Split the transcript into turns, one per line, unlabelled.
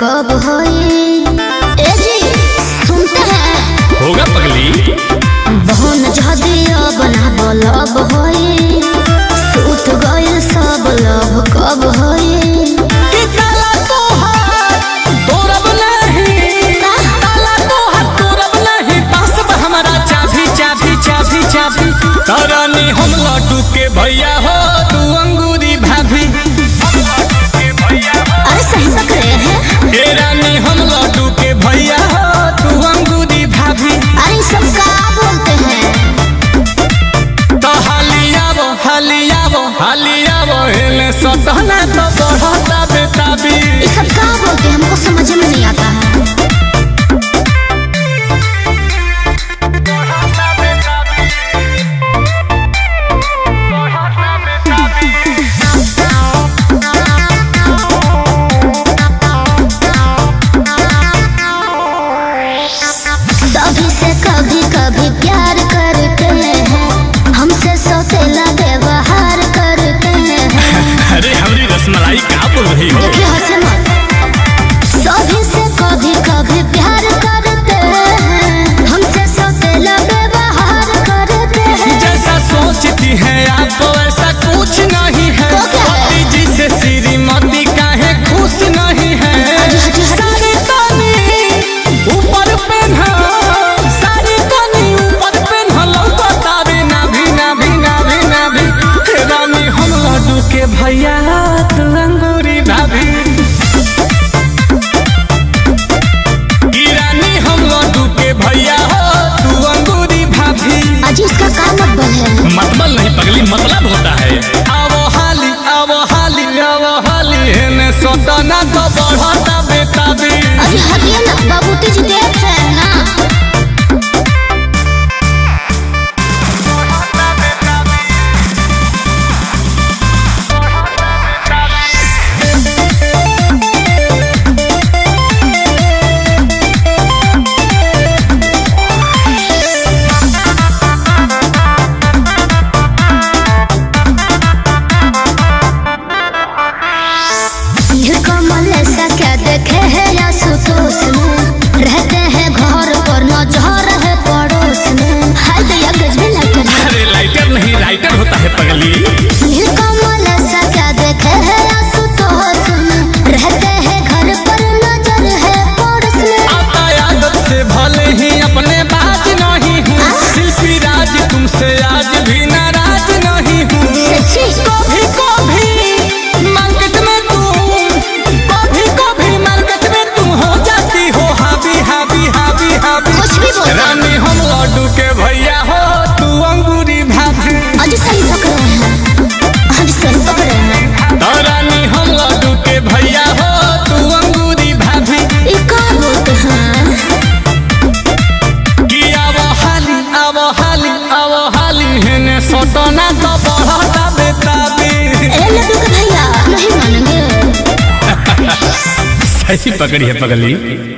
कब होई? ए जी सुनते हैं?
होगा पगली।
बहन जदिया बना बोलब होई, सूत गइल सब लव कब होई?
कि ताला तोहार तोरब नहीं, ताला तोहार तोरब नहीं, पास बा हमारा चाभी चाभी चाभी चाभी। तारानी हम लड्डू के भैया हो, तू अंगूरी भाभी।
अरे सही पकड़े हैं?
ए रानी हम लड्डू के भैया हो, तू अंगूरी भाभी।
अरे सब का बोलते हैं?
तो हालियावो हालियावो हालियावो हेले सटना तो बढ़ता बेताबी।
ये सब का बोलते हैं? हमको समझ में नहीं आता है। सभी से कभी कभी प्यार करते हैं, हमसे सौतेला व्यवहार करते हैं।
अरे हमारी रसमलाई क्या बोल रही हो?
देखिए हंसे मत। सभी से कभी कभी प्यार करते हैं, हमसे सौतेला व्यवहार करते हैं।
जैसा सोचती है आप वैसा कुछ नहीं है।
तो क्या है?
पति जी से श्रीमती काहे खुश नहीं है। सारी तानी ऊपर पेन्हा, सारी तानी ऊपर पेन्हा, लौकतावे नाभी नाभी नाभी नाभी। हे रानी हम लड्डू के भैया, तू अंगूरी भाभी। कि रानी हम लड्डू के भैया हो, तू अंगूरी भाभी।
अजी इसका क्या मतलब है?
मतलब नहीं पगली, मतलब होता है। आवो हाली आवो हाली आवो हाली, हेने सटना तो बढ़ता बेताबी।
अजी हटिए ना, बाबूजी जी देख रहे हैं ना। कमल ऐसा क्या देखे है आशुतोष में, रहते हैं घर पर नजर है पड़ोस में। हाय दया गजबे लाइटर है।
अरे लाइटर नहीं राइटर होता है पगली।
कमल ऐसा क्या देखे है आशुतोष में, रहते हैं घर पर नजर है पड़ोस में।
आता आदत से भले ही अपने बात नहीं हूँ, शिल्पी राज तुमसे आज भी नाराज नहीं हूँ।
सच्ची?
कभी कभी मार्केट में तू, कभी कभी मार्केट में तू हो जाती हो हावी हावी हावी हावी।
कुछ भी बोल।
रानी हम लड्डू के भैया हो, तू अंगूरी भाभी।
अजी सही पकड़े हैं? अजी सही पकड़े हैं?
तो रानी हम लड्डू के भैया हो, तू अंगूरी भाभी।
ये क्या बोलते हैं?
कि आवो हाली आवो हाली आवो हाली, हेने सटना तो बढ़ता बेताबी।
ए लड्डू के भैया नहीं मानेंगे।
सही पकड़ी है पगली।